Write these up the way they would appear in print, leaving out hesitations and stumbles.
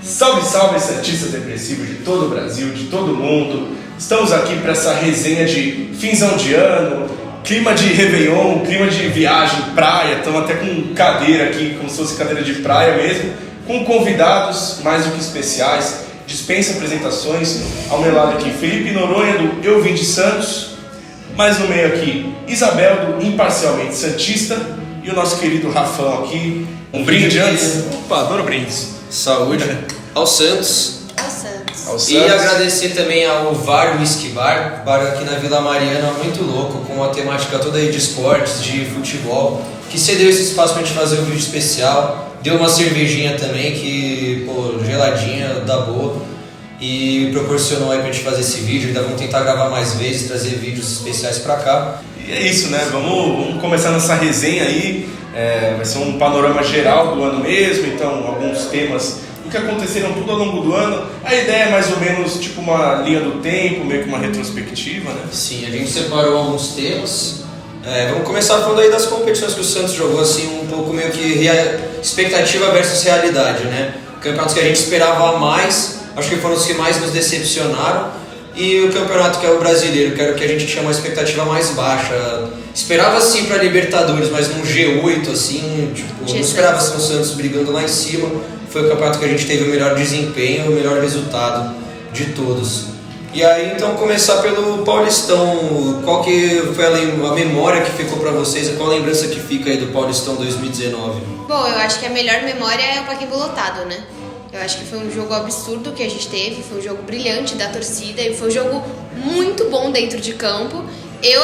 Salve, salve, santistas depressivos de todo o Brasil, de todo o mundo. Estamos aqui para essa resenha de finzão de ano, clima de Réveillon, clima de viagem, praia. Estamos até com cadeira aqui, como se fosse cadeira de praia mesmo, com convidados mais do que especiais. Dispensa apresentações. Ao meu lado aqui, Felipe Noronha, do Eu Vim de Santos. Mais no meio aqui, Isabel, do Imparcialmente Santista. E o nosso querido Rafão aqui. Um brinde antes? Opa, adoro brindes. Saúde ao Santos. Ao Santos. E agradecer também ao VAR Whisky Bar, bar aqui na Vila Mariana, muito louco, com uma temática toda aí de esportes, de futebol, que cedeu esse espaço pra gente fazer um vídeo especial. Deu uma cervejinha também, que, pô, geladinha, da boa. E proporcionou aí pra gente fazer esse vídeo. Ainda vamos tentar gravar mais vezes, trazer vídeos especiais pra cá. E é isso, né? Vamos começar nessa resenha aí. Vai ser um panorama geral do ano mesmo, então alguns temas do que aconteceram tudo ao longo do ano. A ideia é mais ou menos tipo uma linha do tempo, meio que uma retrospectiva, né? Sim, a gente separou alguns temas. Vamos começar falando aí das competições que o Santos jogou, assim, um pouco meio que expectativa versus realidade, né? Campeonatos que a gente esperava mais, acho que foram os que mais nos decepcionaram. E o campeonato que é o brasileiro, que era o que a gente tinha uma expectativa mais baixa. Esperava sim para Libertadores, mas num G8 assim, tipo, não esperava assim o Santos brigando lá em cima. Foi o campeonato que a gente teve o melhor desempenho, o melhor resultado de todos. E aí então começar pelo Paulistão. Qual que foi a memória que ficou para vocês? Qual a lembrança que fica aí do Paulistão 2019? Bom, eu acho que a melhor memória é o Pacaembu lotado, né? Eu acho que foi um jogo absurdo que a gente teve, foi um jogo brilhante da torcida e foi um jogo muito bom dentro de campo.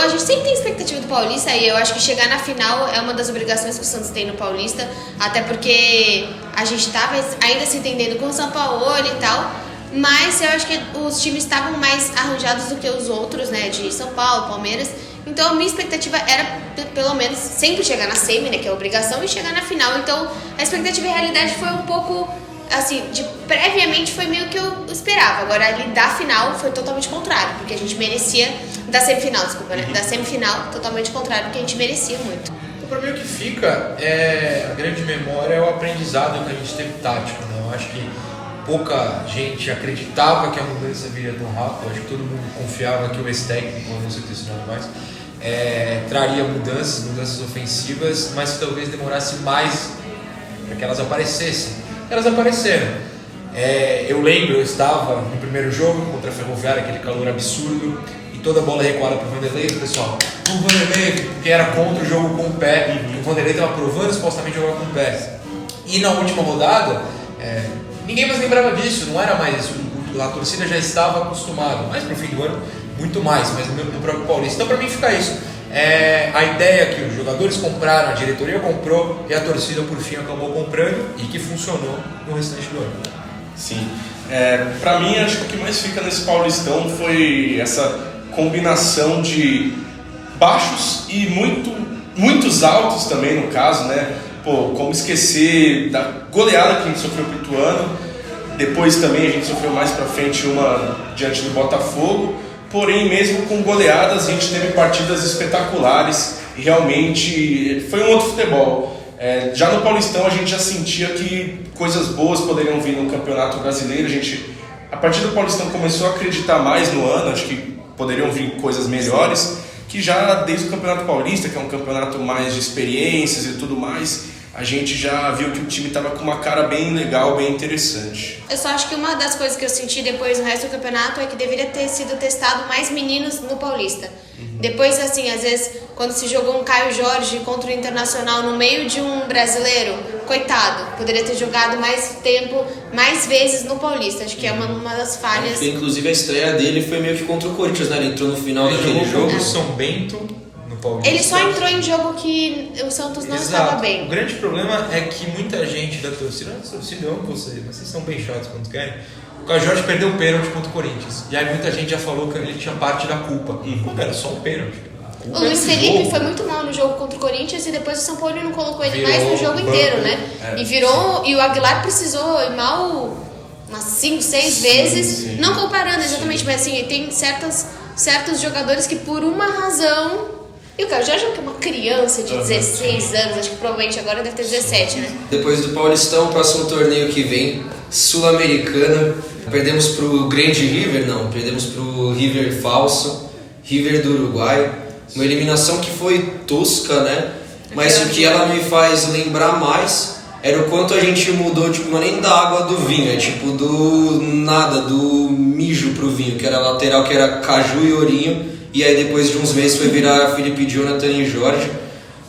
A gente sempre tem expectativa do Paulista e eu acho que chegar na final é uma das obrigações que o Santos tem no Paulista, até porque a gente estava ainda se entendendo com o São Paulo e tal, mas eu acho que os times estavam mais arranjados do que os outros, né, de São Paulo, Palmeiras. Então a minha expectativa era, pelo menos, sempre chegar na semi, né, que é a obrigação, e chegar na final. Então a expectativa e a realidade foi um pouco... assim, previamente foi meio que eu esperava. Agora ali da final foi totalmente contrário, porque a gente merecia, da semifinal, desculpa, né? Da semifinal, totalmente contrário, porque a gente merecia muito. Então, pra mim o que fica a grande memória é o aprendizado que a gente teve tático, né? Eu acho que pouca gente acreditava que a mudança viria tão rápido. Eu acho que todo mundo confiava que o ex-técnico, não sei se não mais, traria mudanças ofensivas, mas que talvez demorasse mais para que elas aparecessem. Elas apareceram. Eu lembro, eu estava no primeiro jogo contra a Ferroviária, aquele calor absurdo, e toda a bola recuada para o Vanderlei, pessoal. O Vanderlei, que era contra o jogo com o pé, o Vanderlei estava provando supostamente jogar com o pé. E na última rodada, ninguém mais lembrava disso, não era mais isso. A torcida já estava acostumada, mas para o fim do ano, muito mais, mas no próprio Paulista. Então, para mim, fica isso. A ideia que os jogadores compraram, a diretoria comprou e a torcida por fim acabou comprando e que funcionou no restante do ano. Sim. Pra mim, acho que o que mais fica nesse Paulistão foi essa combinação de baixos e muitos altos também, no caso, né? Pô, como esquecer da goleada que a gente sofreu pro Ituano. Depois também a gente sofreu mais pra frente uma diante do Botafogo. Porém, mesmo com goleadas, a gente teve partidas espetaculares e realmente foi um outro futebol. Já no Paulistão a gente já sentia que coisas boas poderiam vir no Campeonato Brasileiro. A gente, a partir do Paulistão, começou a acreditar mais no ano, acho que poderiam vir coisas melhores, que já desde o Campeonato Paulista, que é um campeonato mais de experiências e tudo mais, a gente já viu que o time estava com uma cara bem legal, bem interessante. Eu só acho que uma das coisas que eu senti depois no resto do campeonato é que deveria ter sido testado mais meninos no Paulista. Depois, assim, às vezes, quando se jogou um Caio Jorge contra o Internacional no meio de um brasileiro, coitado, poderia ter jogado mais tempo, mais vezes no Paulista. Acho que é uma das falhas. Inclusive a estreia dele foi meio que contra o Corinthians, né? Ele entrou no final daquele jogo. O São Bento... Paulista. Ele só entrou em jogo que o Santos não estava bem. O grande problema é que muita gente da torcida, eu amo vocês, mas vocês são bem chatos quando querem. O Caio Jorge perdeu o pênalti contra o Corinthians. E aí muita gente já falou que ele tinha parte da culpa. Quando era só o pênalti. O Luiz Felipe foi muito mal no jogo contra o Corinthians e depois o São Paulo não colocou ele mais no jogo inteiro, né? E o Aguilar precisou ir mal umas 5, 6 vezes. Sim. Não comparando exatamente, mas assim, tem certos jogadores que por uma razão E o Caio Jorge é uma criança de 16 anos, acho que provavelmente agora deve ter 17, né? Depois do Paulistão, o próximo torneio que vem, Sul-Americana. Perdemos pro Grande River, não, perdemos pro River falso, River do Uruguai. Uma eliminação que foi tosca, né? Mas o que ela me faz lembrar mais era o quanto a gente mudou, tipo, não é nem da água do vinho, é tipo do nada, do mijo pro vinho, que era lateral, que era Caju e Ourinho, e aí depois de uns meses foi virar Felipe Jonathan e Jorge.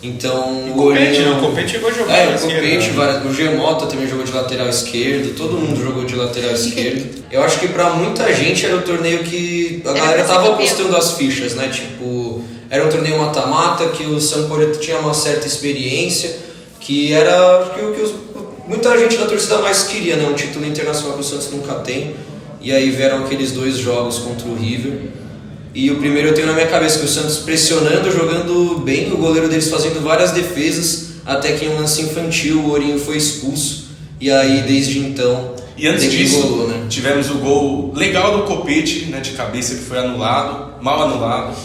Então o Ourinho... O Copete chegou a jogar o Copete, o Gemota também jogou de lateral esquerdo, todo mundo jogou de lateral esquerdo. Eu acho que pra muita gente era o torneio que a galera tava apostando as fichas, né? Tipo, era um torneio mata-mata, que o Sampaio tinha uma certa experiência, que era o que muita gente da torcida mais queria, né? Um título internacional que o Santos nunca tem. E aí vieram aqueles 2 jogos contra o River. E o primeiro eu tenho na minha cabeça, que o Santos pressionando, jogando bem, o goleiro deles fazendo várias defesas, até que em um lance infantil o Ourinho foi expulso. E aí desde então... E antes disso, né? Tivemos o gol legal do Copete, né, de cabeça, que foi anulado, mal anulado.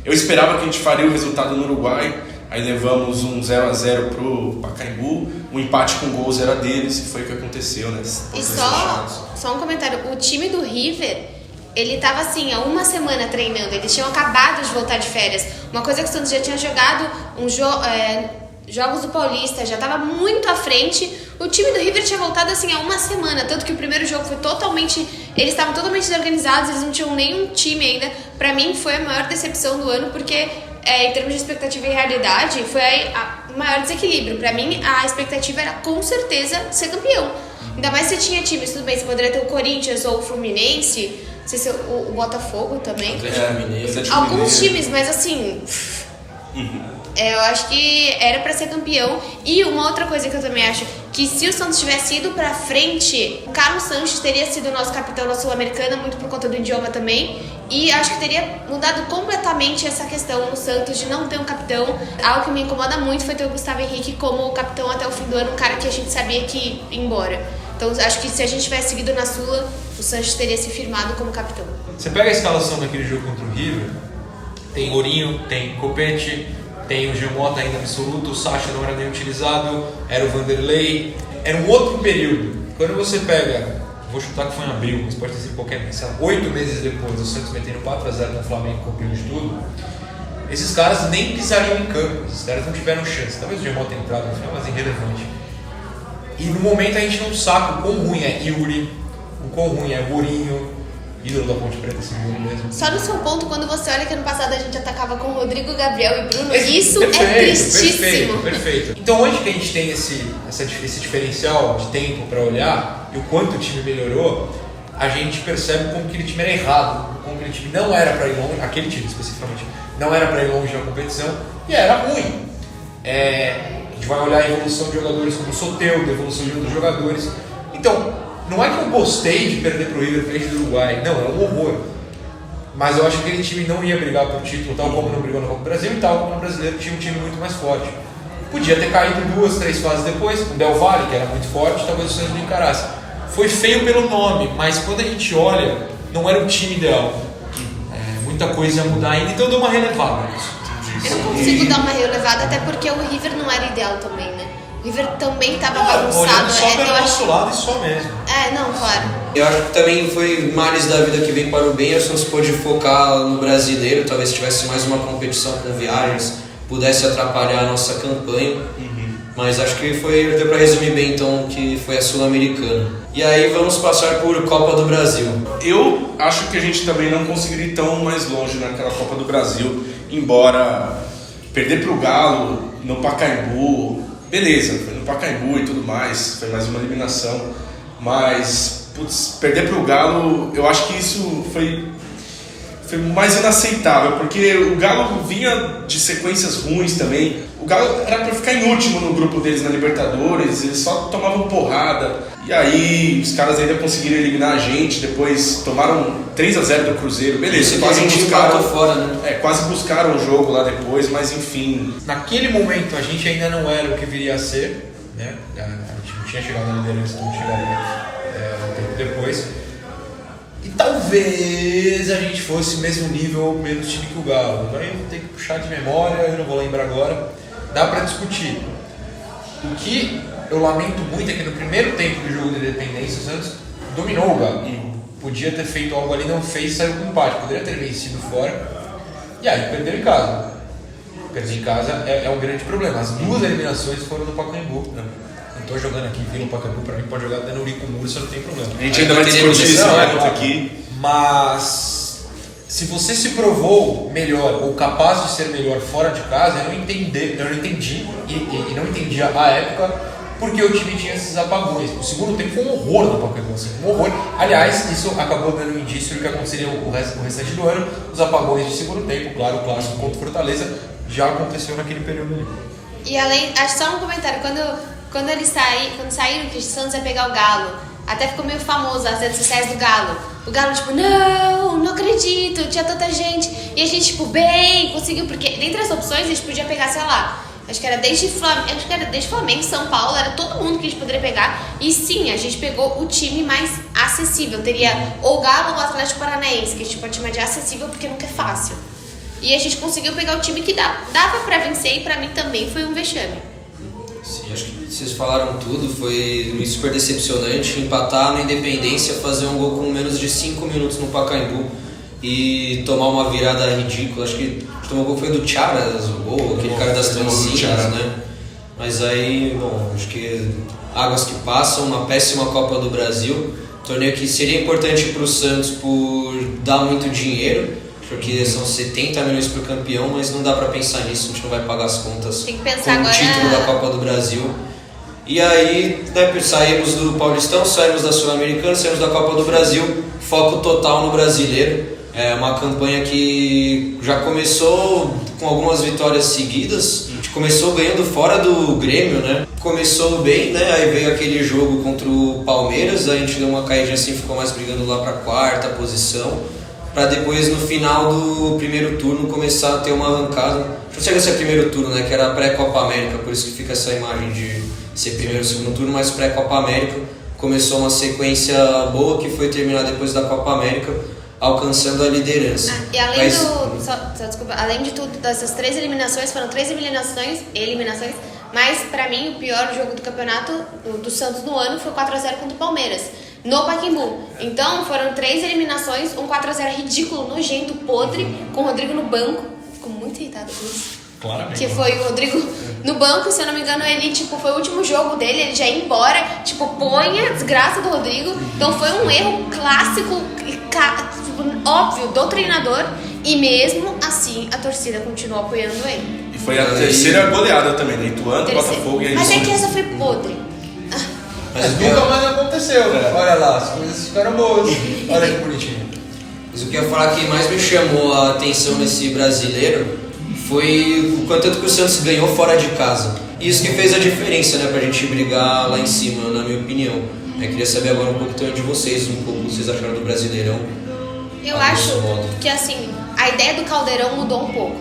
Eu esperava que a gente faria o resultado no Uruguai. Aí levamos um 0-0 pro Pacaembu, um empate com gols era deles, e foi o que aconteceu, né? E só um comentário, o time do River, ele tava assim, há uma semana treinando, eles tinham acabado de voltar de férias. Uma coisa que o Santos já tinha jogado, jogos do Paulista, já tava muito à frente. O time do River tinha voltado assim há uma semana, tanto que o primeiro jogo foi eles estavam totalmente desorganizados, eles não tinham nenhum time ainda. Pra mim foi a maior decepção do ano, porque em termos de expectativa e realidade, foi o maior desequilíbrio. Pra mim, a expectativa era com certeza ser campeão. Ainda mais se tinha times, tudo bem, você poderia ter o Corinthians ou o Fluminense, não sei se o Botafogo também. Alguns times, mas assim... eu acho que era pra ser campeão. E uma outra coisa que eu também acho, que se o Santos tivesse ido pra frente, o Carlos Sanches teria sido o nosso capitão na Sul-Americana, muito por conta do idioma também. E acho que teria mudado completamente essa questão no Santos de não ter um capitão. Algo que me incomoda muito foi ter o Gustavo Henrique como capitão até o fim do ano, um cara que a gente sabia que ia embora. Então acho que se a gente tivesse seguido na Sula, o Sanches teria se firmado como capitão. Você pega a escalação daquele jogo contra o River, tem Ourinho, tem Copete, tem o Gemota ainda absoluto, o Sacha não era nem utilizado, era o Vanderlei, era um outro período. Quando você pega, vou chutar que foi em abril, mas pode ter sido qualquer mês, 8 meses depois, o Santos metendo 4-0 no Flamengo, campeão de tudo, esses caras nem pisariam em campo, esses caras não tiveram chance. Talvez o Gemota tenha entrado no final, mas irrelevante. E no momento a gente não sabe o quão ruim é Yuri, o quão ruim é Ourinho, ídolo da Ponte Preta, esse Yuri mesmo. Só no seu ponto, quando você olha que ano passado a gente atacava com Rodrigo, Gabriel e Bruno, isso é tristíssimo. Perfeito. Então onde que a gente tem esse diferencial de tempo para olhar e o quanto o time melhorou, a gente percebe como que aquele time era errado, como que aquele time não era para ir longe, aquele time especificamente, não era para ir longe na competição e era ruim. A gente vai olhar a evolução de jogadores como o Soteldo, a evolução de outros jogadores. Então, não é que eu gostei de perder pro River Plate do Uruguai, não, é um horror. Mas eu acho que aquele time não ia brigar por título, tal como não brigou no Copa do Brasil e tal como no Brasileiro tinha um time muito mais forte. Podia ter caído 2, 3 fases depois, com o Del Valle, que era muito forte, talvez o Santos não encarasse. Foi feio pelo nome, mas quando a gente olha, não era o time ideal. Muita coisa ia mudar ainda, então eu dou uma relevada nisso. Eu não consigo dar uma relevada, até porque o River não era ideal também, né? O River também estava bagunçado. Só pelo nosso lado e só mesmo. Não, claro. Eu acho que também foi males da vida que vem para o bem, o Santos pôde focar no brasileiro, talvez tivesse mais uma competição com viagens, pudesse atrapalhar a nossa campanha. Mas acho que deu para resumir bem então que foi a Sul-Americana. E aí vamos passar por Copa do Brasil. Eu acho que a gente também não conseguiria ir tão mais longe naquela Copa do Brasil, embora perder pro Galo no Pacaembu, beleza, foi no Pacaembu e tudo mais, foi mais uma eliminação, mas perder pro Galo, eu acho que isso foi mais inaceitável, porque o Galo vinha de sequências ruins também. O Galo era pra ficar em último no grupo deles na Libertadores, eles só tomavam porrada. E aí os caras ainda conseguiram eliminar a gente, depois tomaram 3-0 do Cruzeiro, beleza, quase buscaram fora, né? Quase buscaram o jogo lá depois, mas enfim. Naquele momento a gente ainda não era o que viria a ser, né? A gente não tinha chegado na liderança, não chegaria um tempo depois. E talvez a gente fosse o mesmo nível ou menos time que o Galo. Aí eu vou ter que puxar de memória, eu não vou lembrar agora. Dá pra discutir. O que eu lamento muito é que no primeiro tempo do jogo de Independência, o Santos dominou o Galo. Podia ter feito algo ali, não fez, saiu com empate. Poderia ter vencido fora. E aí perdeu em casa. Perder em casa é um grande problema. As duas eliminações foram no Pacaembu. Não tô jogando aqui Vila Pacaembu, pra mim pode jogar até no Urico Mursa, não tem problema. A gente ainda vai discutir isso aqui. Mas se você se provou melhor ou capaz de ser melhor fora de casa, eu não entendi e não entendia à época porque o time tinha esses apagões. O segundo tempo foi um horror no Pacaembu, assim, um horror. Aliás, isso acabou dando um indício do que aconteceria o restante do ano. Os apagões de segundo tempo, claro, o clássico contra o Fortaleza já aconteceu naquele período ali. E além, acho só um comentário, quando saíram que o Santos ia pegar o Galo, até ficou meio famoso as redes sociais do Galo. O Galo, tipo, não acredito, tinha tanta gente. E a gente, tipo, bem, conseguiu, porque dentre as opções a gente podia pegar, sei lá, acho que era desde Flamengo, São Paulo, era todo mundo que a gente poderia pegar. E sim, a gente pegou o time mais acessível. Teria ou o Galo ou o Atlético Paranaense, que a gente pode chamar de acessível porque nunca é fácil. E a gente conseguiu pegar o time que dava pra vencer e pra mim também foi um vexame. Sim, acho que vocês falaram tudo, foi super decepcionante. Empatar na Independência, fazer um gol com menos de 5 minutos no Pacaembu e tomar uma virada ridícula. Acho que tomou o gol foi do Charas, o gol, aquele cara das trancinhas, né? Mas aí, bom, acho que águas que passam, uma péssima Copa do Brasil. Torneio que seria importante para o Santos por dar muito dinheiro, porque são 70 milhões para o campeão, mas não dá para pensar nisso, a gente não vai pagar as contas Tem que com pensar o agora título da Copa do Brasil. E aí, né, saímos do Paulistão, saímos da Sul-Americana, saímos da Copa do Brasil, foco total no brasileiro. É uma campanha que já começou com algumas vitórias seguidas. A gente começou ganhando fora do Grêmio, né? Começou bem, né? Aí veio aquele jogo contra o Palmeiras, a gente deu uma caidinha assim, ficou mais brigando lá para quarta posição, para depois no final do primeiro turno começar a ter uma arrancada. Não chega a ser primeiro turno, né? Que era pré-Copa América, por isso que fica essa imagem de ser primeiro ou segundo turno, mas pré-Copa América começou uma sequência boa que foi terminar depois da Copa América, alcançando a liderança. E além desculpa, além de tudo, dessas 3 eliminações, foram 3 eliminações, mas pra mim o pior jogo do campeonato do Santos no ano foi 4x0 contra o Palmeiras, no Pacaembu. Então foram 3 eliminações, um 4x0 ridículo, nojento, podre, com o Rodrigo no banco. Fico muito irritado com isso. Claramente. Que foi o Rodrigo no banco, se eu não me engano, ele, tipo, foi o último jogo dele, ele já ia embora, tipo, põe a desgraça do Rodrigo. Então foi um erro clássico, tipo, óbvio, do treinador, e mesmo assim a torcida continuou apoiando ele. E foi a terceira goleada também, né? Ituano, Botafogo e aí. Mas é que essa foi podre. Mas nunca mais aconteceu, Olha lá, as coisas ficaram boas. Olha que bonitinho. Mas o que eu ia falar que mais me chamou a atenção nesse brasileiro foi o quanto que o Santos ganhou fora de casa. E isso que fez a diferença, né, pra gente brigar lá em cima, na minha opinião. Eu queria saber agora um pouco também de vocês, um pouco o que vocês acharam do Brasileirão. Eu acho que, assim, a ideia do Caldeirão mudou um pouco.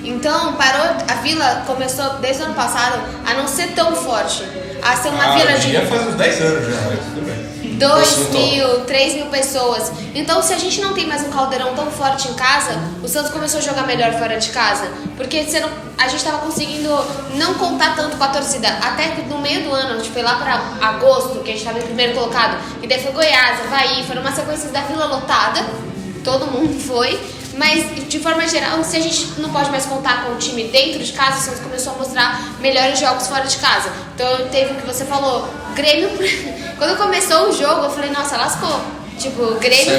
Então, a Vila começou, desde o ano passado, a não ser tão forte. A ser uma vila de... Já faz uns 10 anos já, mas tudo bem. 2.000, 3.000 pessoas. Então, se a gente não tem mais um Caldeirão tão forte em casa, o Santos começou a jogar melhor fora de casa. Porque a gente estava conseguindo não contar tanto com a torcida. Até que no meio do ano, a gente foi lá para agosto, que a gente estava em primeiro colocado. E daí foi Goiás, Avaí, foram uma sequência da Vila lotada. Todo mundo foi. Mas, de forma geral, se a gente não pode mais contar com o time dentro de casa, o Santos começou a mostrar melhores jogos fora de casa. Então, teve o que você falou, Grêmio... Quando começou o jogo, eu falei, nossa, lascou. Tipo, Grêmio,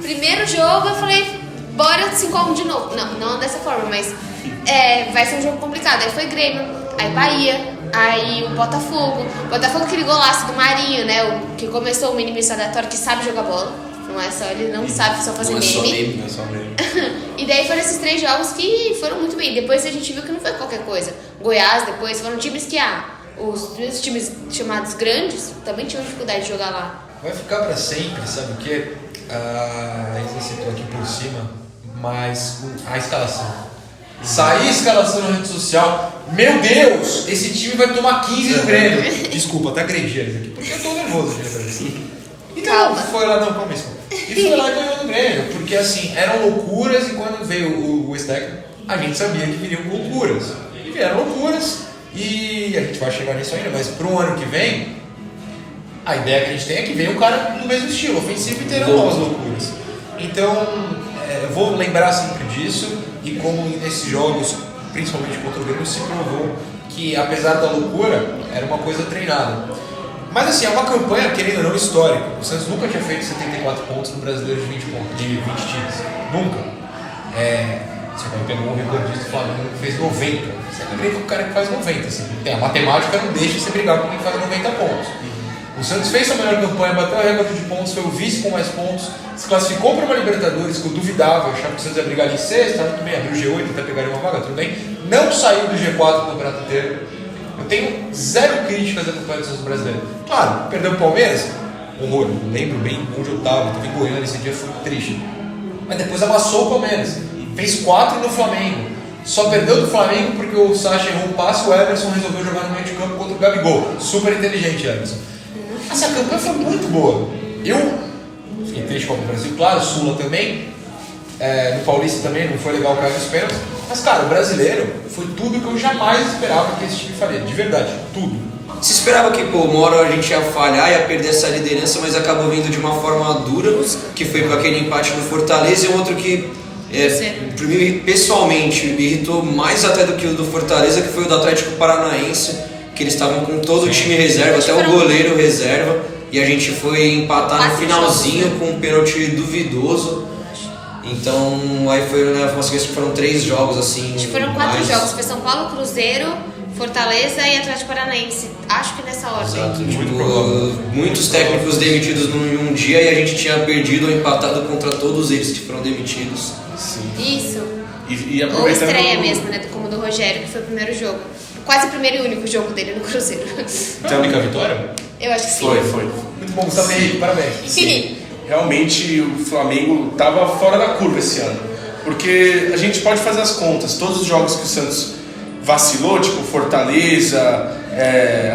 primeiro jogo, eu falei, bora 5x1 de novo. Não dessa forma, mas vai ser um jogo complicado. Aí foi Grêmio, aí Bahia, aí o Botafogo. Botafogo, aquele golaço do Marinho, né? O que começou o mini aleatório, que sabe jogar bola. Não é só, ele não sabe só fazer meme. Não é só meme. E daí foram esses 3 jogos que foram muito bem. Depois a gente viu que não foi qualquer coisa. Goiás, depois foram times que, os times chamados grandes também tinham dificuldade de jogar lá. Vai ficar pra sempre, sabe o quê? A Isa citou aqui por cima, mas a escalação. Sair a escalação na rede social, meu Deus, esse time vai tomar 15 no Grêmio. Desculpa, até agredi eles aqui, porque eu tô nervoso de lembrar disso. Então, Calma. foi lá, não, calma isso. E foi lá e ganhou do Grêmio, porque assim, eram loucuras e quando veio o técnico, a gente sabia que viriam loucuras. E vieram loucuras e a gente vai chegar nisso ainda, mas pro ano que vem, a ideia que a gente tem é que venha um cara do mesmo estilo, ofensivo e terão novas loucuras. Então, eu vou lembrar sempre disso e como nesses jogos, principalmente contra o Grêmio, se provou que apesar da loucura, era uma coisa treinada. Mas assim, é uma campanha, querendo ou não, histórica. O Santos nunca tinha feito 74 pontos no Brasileiro de 20 pontos, de 20 times. Nunca. Você vai pegar um recordista do Flamengo que fez 90. Você não brinca com o cara que faz 90. Assim. A matemática não deixa você brigar com quem faz 90 pontos. O Santos fez sua melhor campanha, bateu o recorde de pontos, foi o vice com mais pontos, se classificou para uma Libertadores que eu duvidava, eu achava que o Santos ia brigar ali em sexta, tudo bem, abriu o G8, até pegar uma vaga, tudo bem. Não saiu do G4 no campeonato inteiro. Eu tenho zero críticas à campanha do Santos brasileiro. Claro, perdeu o Palmeiras, horror, eu lembro bem onde eu estava em Goiânia, esse dia foi triste. Mas depois amassou o Palmeiras, fez 4 no Flamengo. Só perdeu do Flamengo porque o Sacha errou um passe e o Everson resolveu jogar no meio de campo contra o Gabigol. Super inteligente, Everson. Essa campanha foi muito boa. Eu fiquei triste com o Brasil, claro, Sula também. No Paulista também não foi legal o caso dos pênaltis. Mas, cara, o brasileiro foi tudo que eu jamais esperava que esse time faria. De verdade, tudo. Se esperava que, uma hora a gente ia falhar, ia perder essa liderança, mas acabou vindo de uma forma dura, que foi com aquele empate no Fortaleza, e outro que, para mim, pessoalmente, me irritou mais até do que o do Fortaleza, que foi o do Atlético Paranaense, que eles estavam com todo o time reserva, até o goleiro reserva, e a gente foi empatar no finalzinho com um pênalti duvidoso. Então, aí foi, né, que foram 3 jogos assim. Acho que foram 4 jogos, foi São Paulo, Cruzeiro, Fortaleza e Atlético Paranaense. Acho que nessa ordem. Exato, muitos técnicos demitidos em um dia e a gente tinha perdido ou empatado contra todos eles que foram demitidos. Sim. Isso. E Ou aproveitando... estreia mesmo, né? Como do Rogério, que foi o primeiro jogo. Quase o primeiro e único jogo dele no Cruzeiro. Foi a única vitória? Eu acho que sim. Foi. Muito bom, Gustavo Henrique, parabéns. Sim. Realmente o Flamengo estava fora da curva esse ano. Porque a gente pode fazer as contas. Todos os jogos que o Santos vacilou, tipo Fortaleza,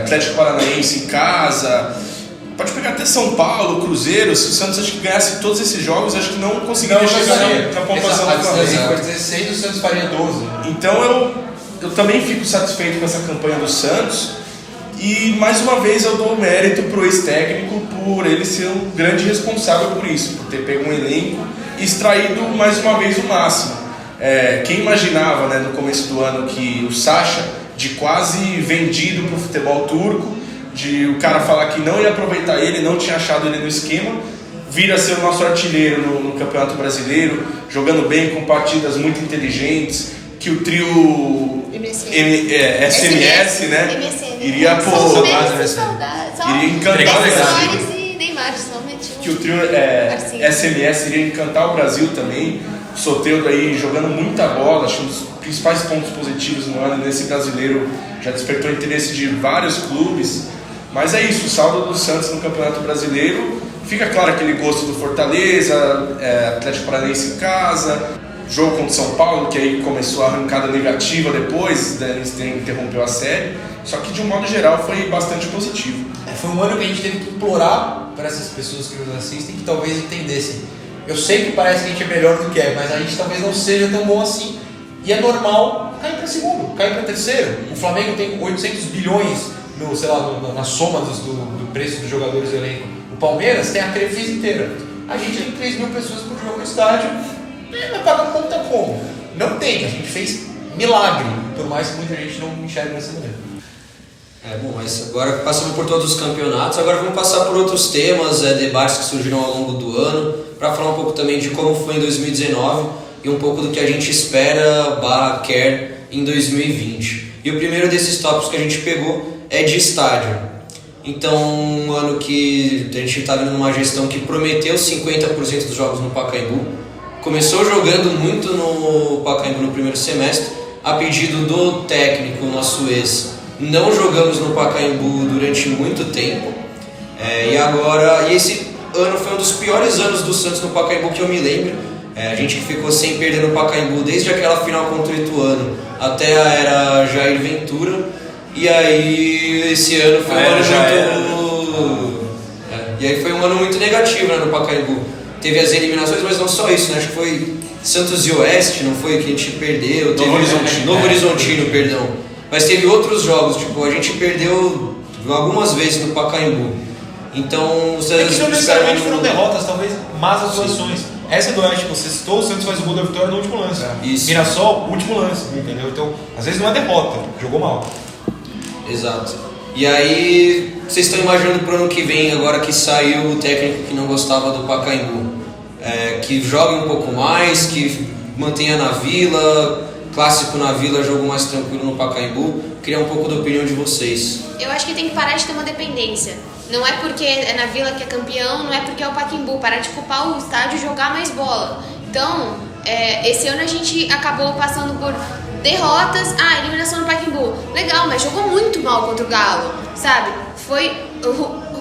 Atlético Paranaense em casa, pode pegar até São Paulo, Cruzeiro. Se o Santos acho que ganhasse todos esses jogos, acho que não conseguiria chegar na pontuação do Flamengo. Foi 16 e o Santos faria 12. Então eu também fico satisfeito com essa campanha do Santos. E mais uma vez eu dou mérito pro ex-técnico por ele ser o grande responsável por isso, por ter pego um elenco e extraído mais uma vez o máximo. Quem imaginava, né, no começo do ano que o Sacha, de quase vendido pro futebol turco, de o cara falar que não ia aproveitar ele, não tinha achado ele no esquema, vira a ser o nosso artilheiro no Campeonato Brasileiro, jogando bem, com partidas muito inteligentes, que o trio SMS, né? MSN. Iria iria encantar o Brasil. E Neymar, somente Que o trio SMS iria encantar o Brasil também. O Soteldo aí jogando muita bola, acho que um dos principais pontos positivos no ano nesse brasileiro, já despertou interesse de vários clubes. Mas é isso, o saldo do Santos no Campeonato Brasileiro. Fica claro aquele gosto do Fortaleza, Atlético Paranaense em casa, jogo contra o São Paulo, que aí começou a arrancada negativa depois, interrompeu a série. Só que de um modo geral foi bastante positivo. Foi um ano que a gente teve que implorar para essas pessoas que nos assistem que talvez entendessem. Eu sei que parece que a gente é melhor do que é, mas a gente talvez não seja tão bom assim. E é normal cair para segundo, cair para terceiro. O Flamengo tem 800 bilhões na soma do preço dos jogadores do elenco. O Palmeiras tem a Crefisa inteira. A gente tem 3 mil pessoas por jogo no estádio. Vai pagar conta como? Não tem, a gente fez milagre, por mais que muita gente não enxergue dessa maneira. Bom, mas agora passamos por todos os campeonatos, agora vamos passar por outros temas, debates que surgiram ao longo do ano, para falar um pouco também de como foi em 2019 e um pouco do que a gente espera quer em 2020. E o primeiro desses tópicos que a gente pegou é de estádio. Então, um ano que a gente está vendo uma gestão que prometeu 50% dos jogos no Pacaembu, começou jogando muito no Pacaembu no primeiro semestre, a pedido do técnico, nosso ex. Não jogamos no Pacaembu durante muito tempo, e esse ano foi um dos piores anos do Santos no Pacaembu que eu me lembro. A gente que ficou sem perder no Pacaembu desde aquela final contra o Ituano até a era Jair Ventura, e aí esse ano foi um ano muito... E aí foi um ano muito negativo, né, no Pacaembu. Teve as eliminações, mas não só isso, né? Acho que foi Santos e Oeste, não foi? Que a gente perdeu. Novo Horizontino, perdão. Mas teve outros jogos, tipo, a gente perdeu algumas vezes no Pacaembu. Então, vocês que não necessariamente foram derrotas, talvez más atuações. Essa do Oeste que você citou, o Santos faz o gol da vitória no último lance. Isso. Mirassol, último lance, entendeu? Então, às vezes não é derrota, jogou mal. Exato. E aí, vocês estão imaginando pro ano que vem, agora que saiu o técnico que não gostava do Pacaembu, que jogue um pouco mais, que mantenha na Vila, clássico na Vila, jogo mais tranquilo no Pacaembu. Queria um pouco da opinião de vocês. Eu acho que tem que parar de ter uma dependência. Não é porque é na Vila que é campeão, não é porque é o Pacaembu. Parar de culpar o estádio e jogar mais bola. Então, esse ano a gente acabou passando por derrotas. Eliminação no Pacaembu. Legal, mas jogou muito mal contra o Galo, sabe?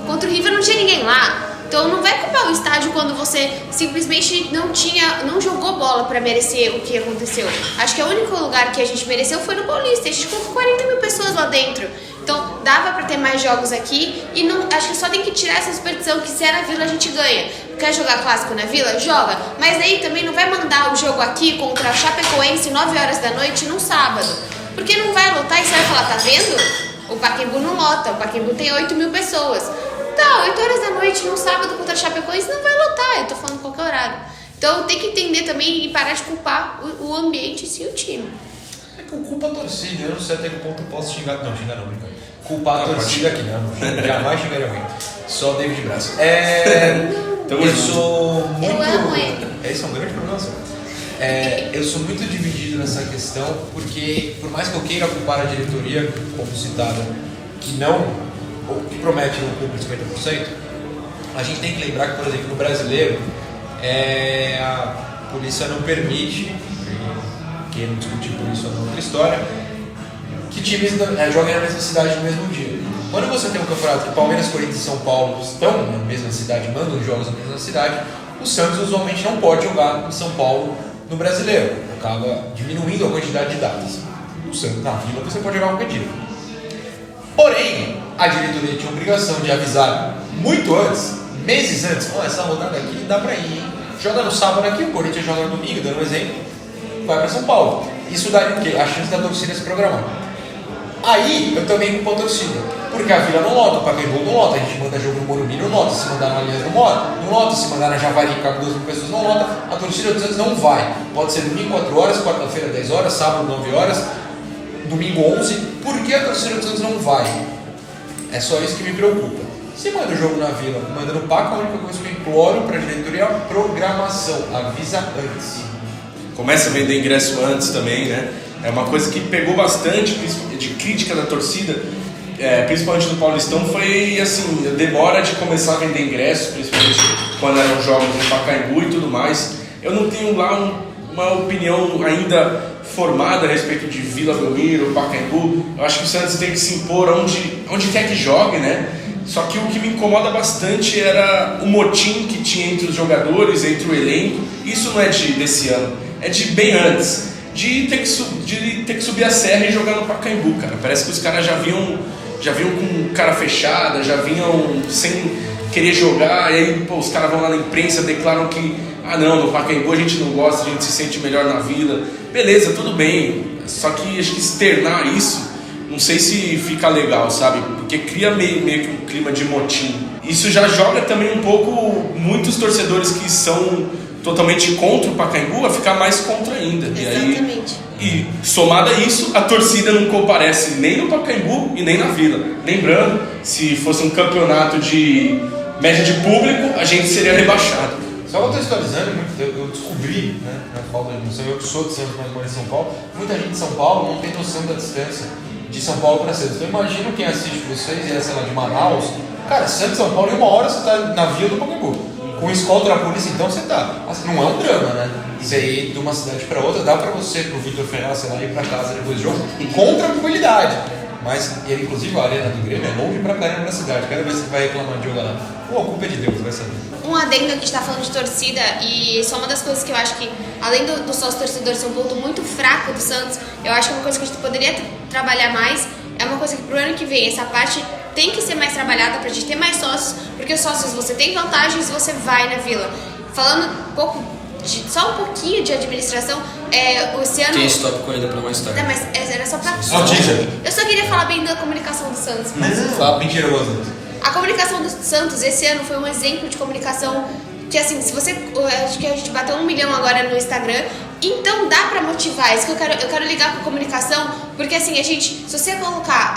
Contra o River não tinha ninguém lá. Então não vai culpar o estádio quando você simplesmente não jogou bola pra merecer o que aconteceu. Acho que o único lugar que a gente mereceu foi no Paulista. A gente colocou 40 mil pessoas lá dentro. Então dava pra ter mais jogos aqui e acho que só tem que tirar essa superstição que se é na Vila a gente ganha. Quer jogar clássico na Vila? Joga. Mas aí também não vai mandar o jogo aqui contra a Chapecoense 9 horas da noite num sábado. Porque não vai lotar e você vai falar, tá vendo? O Pacaembu não lota, o Pacaembu tem 8 mil pessoas. Tá, 8 horas da noite num sábado contra a Chapecoense não vai lotar, eu tô falando qualquer horário. Então tem que entender também e parar de culpar o ambiente e sim o time. É que eu culpo a torcida, eu não sei até que ponto eu posso xingar. Não, xingar não, brincadeira. Culpar a torcida aqui, não. Jamais xingaria alguém. Só David Braz. Eu sou muito. Eu amo ele. Esse é um grande problema, senhor. Eu sou muito dividido nessa questão, porque por mais que eu queira culpar a diretoria, como citado, que promete não cumpre 50%, a gente tem que lembrar que, por exemplo, no brasileiro, a polícia não permite, quem discutir por isso é outra história, que times joguem na mesma cidade no mesmo dia. Quando você tem um campeonato que Palmeiras, Corinthians e São Paulo estão na mesma cidade, mandam jogos na mesma cidade, o Santos usualmente não pode jogar em São Paulo no brasileiro, acaba diminuindo a quantidade de datas. O Santos na Vila você pode jogar qualquer dia. Porém, a diretoria tinha a obrigação de avisar muito antes, meses antes, essa rodada aqui dá pra ir, hein? Joga no sábado aqui, o Corinthians joga no domingo, dando um exemplo, vai pra São Paulo. Isso daria o quê? A chance da torcida se programar. Aí, eu também culpo a torcida, porque a Vila não lota, o Pacaembu não lota, a gente manda jogo no Morumbi, não lota, se mandar na Aliança não lota, se mandar na Javari, cabe 2 mil pessoas, não lota, a torcida do Santos não vai. Pode ser domingo 4 horas, quarta-feira 10 horas, sábado 9 horas, domingo 11, por que a torcida do Santos não vai? É só isso que me preocupa. Se manda o jogo na Vila, manda no Paca, a única coisa que eu imploro para a diretoria é a programação, avisa antes. Começa a vender ingresso antes também, né? É uma coisa que pegou bastante de crítica da torcida, principalmente no Paulistão, foi assim, a demora de começar a vender ingressos, principalmente quando eram jogos no Pacaembu e tudo mais. Eu não tenho lá uma opinião ainda formada a respeito de Vila Belmiro, Pacaembu. Eu acho que o Santos tem que se impor onde quer que jogue, né? Só que o que me incomoda bastante era o motim que tinha entre os jogadores, entre o elenco. Isso não é desse ano, é de bem antes. De ter que subir a serra e jogar no Pacaembu, cara. Parece que os caras já vinham com cara fechada, já vinham sem querer jogar, e aí os caras vão lá na imprensa, declaram que no Pacaembu a gente não gosta, a gente se sente melhor na Vila. Beleza, tudo bem, só que acho que externar isso, não sei se fica legal, sabe? Porque cria meio que um clima de motim. Isso já joga também um pouco muitos torcedores que são totalmente contra o Pacaembu a ficar mais contra ainda. Exatamente. E somado a isso, a torcida não comparece nem no Pacaembu e nem na Vila. Lembrando, se fosse um campeonato de média de público, a gente seria rebaixado. Só contextualizando, eu descobri, né, na falta de noção, eu que sou de Santos, mas moro em São Paulo, muita gente de São Paulo não tem noção da distância de São Paulo para Santos. Então imagina quem assiste vocês e é, sei lá, de Manaus, cara, Santos, São Paulo, em 1 hora você está na Vila do Pacaembu. Com escolta da polícia, então você tá. Assim, não é um drama, né? Você ir de uma cidade para outra, dá para você, pro Vitor Ferraz, sei lá, ir para casa depois do jogo, com tranquilidade. Mas ele, inclusive, a arena do Grêmio é longe pra caramba da cidade. Quero ver se ele vai reclamar de jogar lá. Pô, a culpa é de Deus, vai saber. Um adendo que a gente tá falando de torcida, e só uma das coisas que eu acho que, além do sócio torcedor ser um ponto muito fraco do Santos, eu acho que uma coisa que a gente poderia trabalhar mais, é uma coisa que pro ano que vem, essa parte tem que ser mais trabalhada pra gente ter mais sócios, Porque os sócios, você tem vantagens, você vai na Vila. Falando só um pouquinho de administração, esse ano... Tem esse tópico ainda pra mais tarde. Não, mas era só pra... Eu só queria falar bem da comunicação do Santos. Fala mentiroso. A comunicação do Santos esse ano foi um exemplo de comunicação que, assim, se você... Acho que a gente bateu 1 milhão agora no Instagram, então dá pra motivar. Isso que eu quero ligar com a comunicação, porque, assim, se você colocar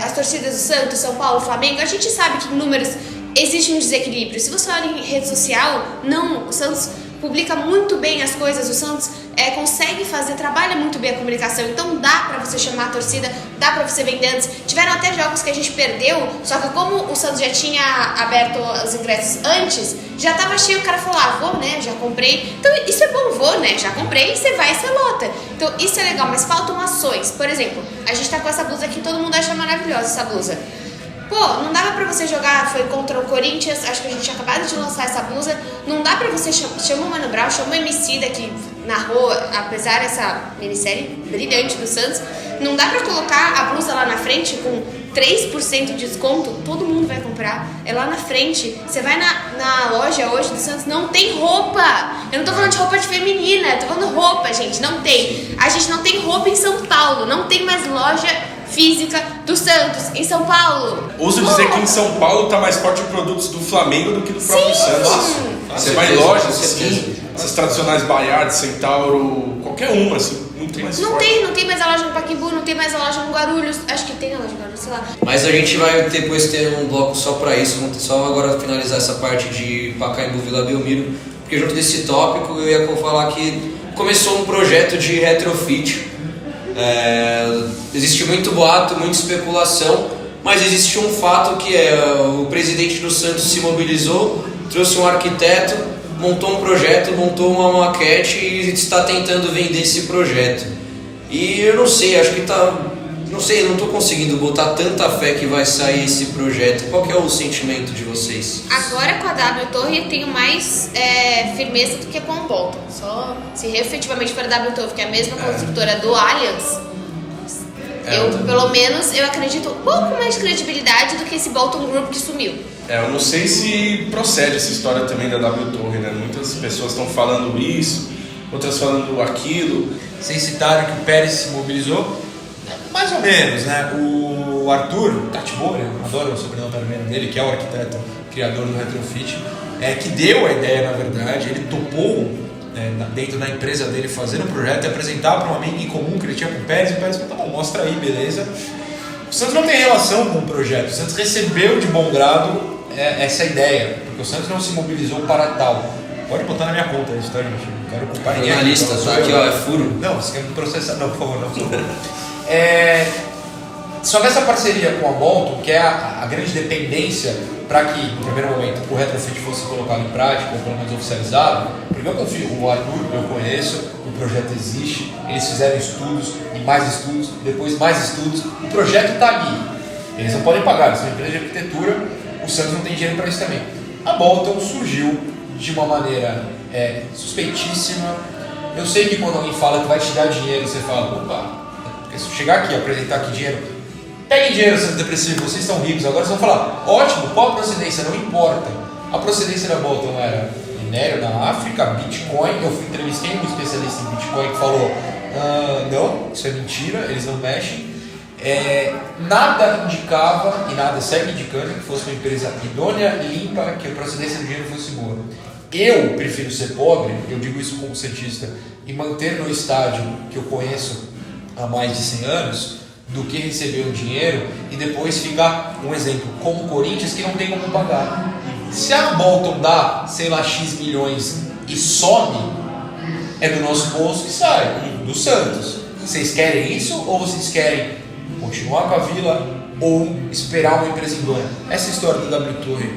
as torcidas do Santos, São Paulo, Flamengo, a gente sabe que em números existe um desequilíbrio. Se você olha em rede social, o Santos publica muito bem as coisas, o Santos trabalha muito bem a comunicação, então dá pra você chamar a torcida, dá pra você vender antes. Tiveram até jogos que a gente perdeu, só que como o Santos já tinha aberto os ingressos antes, já tava cheio, o cara falou, vou, né, já comprei. Então isso é bom, vou, né, já comprei, você vai e você lota. Então isso é legal, mas faltam ações. Por exemplo, a gente tá com essa blusa aqui, todo mundo acha maravilhosa essa blusa. Pô, não dava pra você jogar, foi contra o Corinthians, acho que a gente tinha acabado de lançar essa blusa, não dá pra você chamar o Mano Brown, chamou o Emicida que narrou, apesar dessa minissérie brilhante do Santos, não dá pra colocar a blusa lá na frente com 3% de desconto, todo mundo vai comprar, é lá na frente. Você vai na loja hoje do Santos, não tem roupa, eu não tô falando de roupa de feminina, eu tô falando roupa, gente, não tem. A gente não tem roupa em São Paulo, não tem mais loja física do Santos em São Paulo. Ouso dizer que em São Paulo tá mais forte produtos do Flamengo do que do próprio Santos. Você vai em lojas assim, essas tradicionais Baiard, Centauro, qualquer uma, assim, muito mais forte. Não tem mais a loja no Pacaembu, não tem mais a loja no Guarulhos. Acho que tem a loja no Guarulhos, sei lá. Mas a gente vai depois ter um bloco só pra isso, vamos só agora finalizar essa parte de Pacaembu, Vila Belmiro, porque junto desse tópico eu ia falar que começou um projeto de retrofit. Existe muito boato, muita especulação, mas existe um fato que o presidente do Santos se mobilizou, trouxe um arquiteto, montou um projeto, montou uma maquete e está tentando vender esse projeto. E eu não sei, acho que não estou conseguindo botar tanta fé que vai sair esse projeto. Qual que é o sentimento de vocês? Agora com a W Torre eu tenho mais firmeza do que com a Bolton. Só se efetivamente for a W Torre, que é a mesma construtora do Allianz, pelo menos eu acredito um pouco mais de credibilidade do que esse Bolton Group que sumiu. Eu não sei se procede essa história também da W Torre, né? Muitas pessoas estão falando isso, outras falando aquilo. Vocês citaram que o Pérez se mobilizou? Mais ou menos, né? O Arthur Tatibori, adoro o sobrenome armênio dele, que é o arquiteto, criador do Retrofit, que deu a ideia, na verdade, ele topou dentro da empresa dele fazer um projeto e apresentar para um amigo em comum que ele tinha com o Pérez, e o Pérez falou, tá bom, mostra aí, beleza. O Santos não tem relação com o projeto, o Santos recebeu de bom grado essa ideia, porque o Santos não se mobilizou para tal. Pode botar na minha conta isso, tá, gente? Não quero culpar ninguém. Jornalista, só aqui, é furo. Não, você quer me processar? Não, por favor, não, por favor. Só nessa parceria com a Bolton, que é a grande dependência para que, no primeiro momento, o retrofit fosse colocado em prática, ou pelo menos oficializado, porque eu confio, o Arthur eu conheço, o projeto existe, eles fizeram estudos, e mais estudos, depois mais estudos, o projeto está ali, eles não podem pagar, eles são uma empresa de arquitetura, o Santos não tem dinheiro para isso também. A Bolton surgiu de uma maneira suspeitíssima. Eu sei que quando alguém fala que vai te dar dinheiro, você fala, opa, se chegar aqui e apresentar aqui dinheiro, peguem dinheiro, Santos Depressivo, vocês estão ricos. Agora vocês vão falar, ótimo, qual a procedência? Não importa. A procedência da Bolton era minério na África, Bitcoin. Eu entrevistei um especialista em Bitcoin que falou, não, isso é mentira, eles não mexem. Nada indicava, e nada segue indicando, que fosse uma empresa idônea, limpa, que a procedência do dinheiro fosse boa. Eu prefiro ser pobre, eu digo isso como cientista, e manter no estádio que eu conheço há mais de 100 anos, do que receber um dinheiro e depois ficar, um exemplo, como o Corinthians, que não tem como pagar. Se a Bolton dá, sei lá, X milhões e some, é do nosso bolso que sai, do Santos. Vocês querem isso ou vocês querem continuar com a Vila ou esperar uma empresa idônea? Essa história do W Torre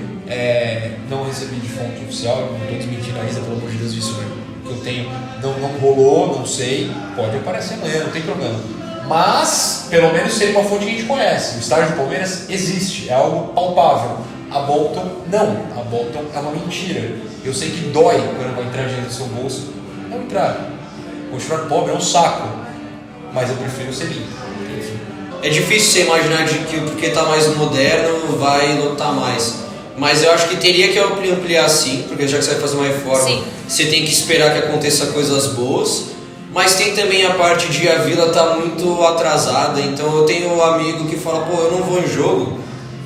não recebi de fonte oficial, não estou desmentindo a Isa, pelo amor de Deus, isso que eu tenho não rolou, não sei, pode aparecer amanhã, não tem problema. Mas, pelo menos seria uma fonte que a gente conhece. O estádio do Palmeiras existe, é algo palpável. A Bolton, não. A Bolton é uma mentira. Eu sei que dói quando vai entrar dinheiro no seu bolso. Não entrar. Continuar pobre é um saco. Mas eu prefiro ser limpo. Enfim. É difícil você imaginar de que porque está mais moderno vai lotar mais. Mas eu acho que teria que ampliar sim, porque já que você vai fazer uma reforma, Sim. você tem que esperar que aconteça coisas boas. Mas tem também a parte de a Vila tá muito atrasada, então eu tenho um amigo que fala, pô, eu não vou em jogo,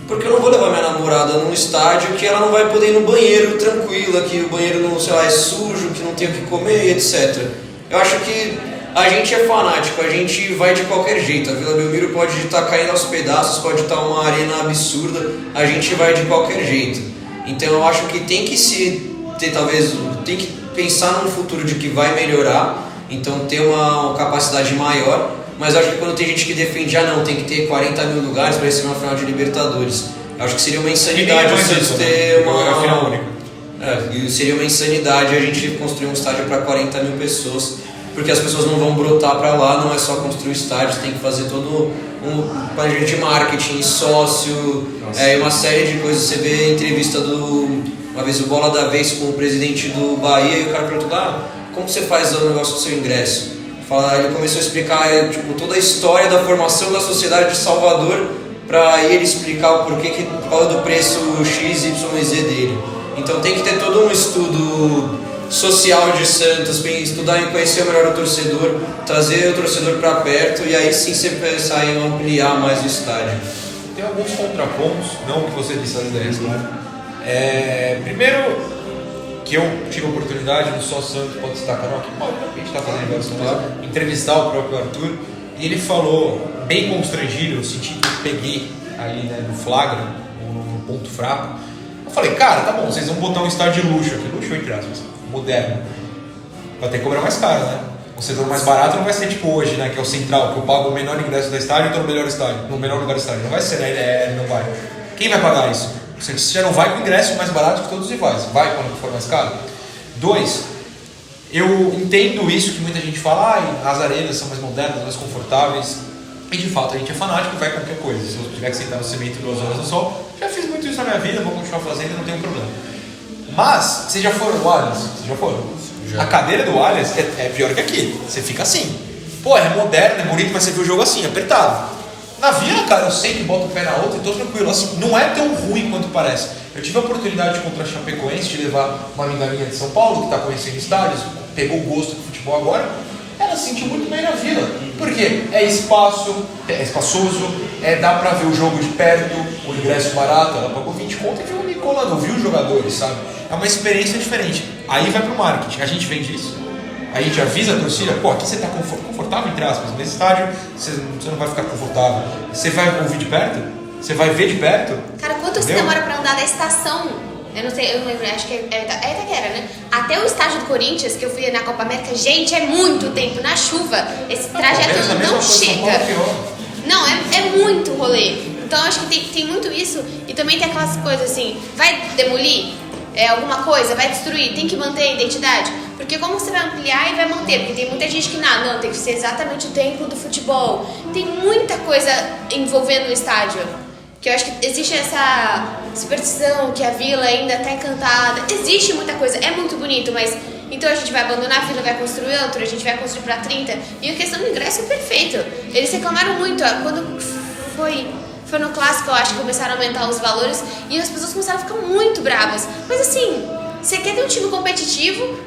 porque eu não vou levar minha namorada num estádio que ela não vai poder ir no banheiro tranquila, que o banheiro não, sei lá, é sujo, que não tem o que comer, etc. Eu acho que a gente é fanático, a gente vai de qualquer jeito. A Vila Belmiro pode estar caindo aos pedaços, pode estar uma arena absurda, a gente vai de qualquer jeito. Então eu acho que tem que tem que pensar num futuro de que vai melhorar, então ter uma capacidade maior, mas eu acho que quando tem gente que defende, não, tem que ter 40 mil lugares para receber uma final de Libertadores. Eu acho que seria uma insanidade o Santos ter uma final única. Seria uma insanidade a gente construir um estádio para 40 mil pessoas, porque as pessoas não vão brotar para lá, não é só construir estádios, tem que fazer todo um planejamento de marketing, sócio, uma série de coisas. Você vê a entrevista uma vez o Bola da Vez com o presidente do Bahia, e o cara perguntou, como você faz o negócio do seu ingresso? Ele começou a explicar toda a história da formação da sociedade de Salvador, para ele explicar o porquê por causa do preço X, Y e Z dele. Então tem que ter todo um estudo social de Santos, estudar e conhecer melhor o torcedor, trazer o torcedor para perto, e aí sim você pensar em ampliar mais o estádio. Tem alguns contrapontos, não o que você disse as ideias, primeiro, que eu tive a oportunidade, no Só Santos pode destacar, aqui a gente está fazendo aniversário, entrevistar o próprio Arthur, e ele falou, bem constrangido, eu senti que eu peguei ali, né, no flagra, no ponto fraco. Eu falei, cara, tá bom, vocês vão botar um estádio de luxo aqui, luxo entre aspas, moderno, vai ter que cobrar mais caro, né? O setor mais barato não vai ser tipo hoje, né, que é o central, que eu pago o menor ingresso da estádio e estou no melhor lugar do estádio. Não vai ser, né? Não vai. Quem vai pagar isso? Você já não vai com o ingresso mais barato que todos os rivais. Vai quando for mais caro. 2, eu entendo isso que muita gente fala, as arenas são mais modernas, mais confortáveis. E de fato a gente é fanático e vai com qualquer coisa. Se eu tiver que sentar no cimento 2 horas no sol, já fiz muito isso na minha vida, vou continuar fazendo, não tenho problema. Mas, vocês já foram no Allianz? Vocês já foram? Já. A cadeira do Allianz é pior que aqui. Você fica assim. Pô, é moderno, é bonito, mas você vê o jogo assim, apertado. Na Vila, cara, eu sempre boto o pé na outra e tô tranquilo. Assim, não é tão ruim quanto parece. Eu tive a oportunidade contra a Chapecoense de levar uma amiga minha de São Paulo, que está conhecendo estádios, pegou o gosto do futebol agora. Ela sentiu muito bem na Vila. Por quê? É espaçoso, dá pra ver o jogo de perto, o ingresso barato, ela pagou 20 conto e viu o Nicola, não viu os jogadores, sabe? É uma experiência diferente. Aí vai pro marketing. A gente vende isso. A gente avisa a torcida, pô, aqui você tá confortável, entre aspas, nesse estádio você não vai ficar confortável. Você vai ouvir de perto? Você vai ver de perto? Cara, quanto você demora pra andar da estação? Eu não sei, eu não lembro, acho que é Itaquera, né? Até o estádio do Corinthians, que eu fui na Copa América, gente, é muito tempo, na chuva. Esse trajeto não chega. Não, é muito rolê. Então acho que tem muito isso. E também tem aquelas coisas assim, vai demolir alguma coisa, vai destruir, tem que manter a identidade. Porque como você vai ampliar e vai manter? Porque tem muita gente que não, tem que ser exatamente o templo do futebol. Tem muita coisa envolvendo o estádio. Que eu acho que existe essa superstição que a Vila ainda está encantada. Existe muita coisa, é muito bonito, mas então a gente vai abandonar a Vila, vai construir outro, a gente vai construir para 30. E a questão do ingresso é perfeito. Eles reclamaram muito, quando foi no clássico, eu acho que começaram a aumentar os valores e as pessoas começaram a ficar muito bravas. Mas assim, você quer ter um time competitivo,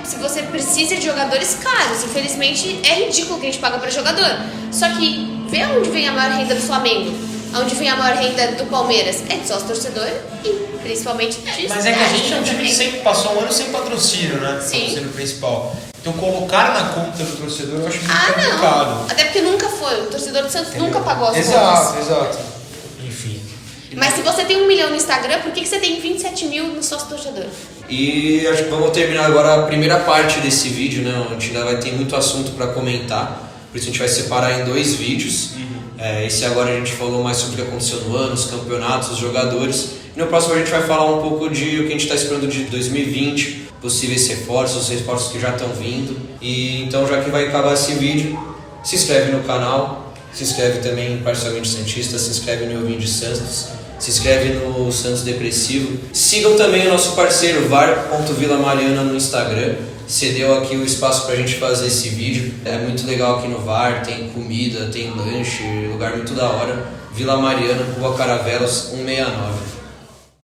se você precisa de jogadores caros. Infelizmente é ridículo o que a gente paga para jogador. Só que vê onde vem a maior renda do Flamengo, onde vem a maior renda do Palmeiras, é de sócio torcedor e principalmente de Mas é que a gente é um time que sempre passou um ano sem patrocínio, né? Sim. Patrocínio principal. Então colocar na conta do torcedor eu acho muito complicado. Não. Até porque nunca foi. O torcedor do Santos nunca pagou as contas. Exato. Enfim. Mas se você tem 1 milhão no Instagram, por que você tem 27 mil no sócio torcedor? E acho que vamos terminar agora a primeira parte desse vídeo, né? Onde ainda vai ter muito assunto para comentar. Por isso a gente vai separar em 2 vídeos. Esse agora a gente falou mais sobre o que aconteceu no ano, os campeonatos, os jogadores. E no próximo a gente vai falar um pouco de o que a gente está esperando de 2020, possíveis reforços, os reforços que já estão vindo. E então, já que vai acabar esse vídeo, se inscreve no canal, se inscreve também em Parcialmente Santista, se inscreve no Ovinho de Santos, se inscreve no Santos Depressivo. Sigam também o nosso parceiro var.vilamariana no Instagram. Cedeu aqui o espaço pra gente fazer esse vídeo. É muito legal aqui no VAR, tem comida, tem lanche, lugar muito da hora. Vila Mariana, Rua Caravelas, 169.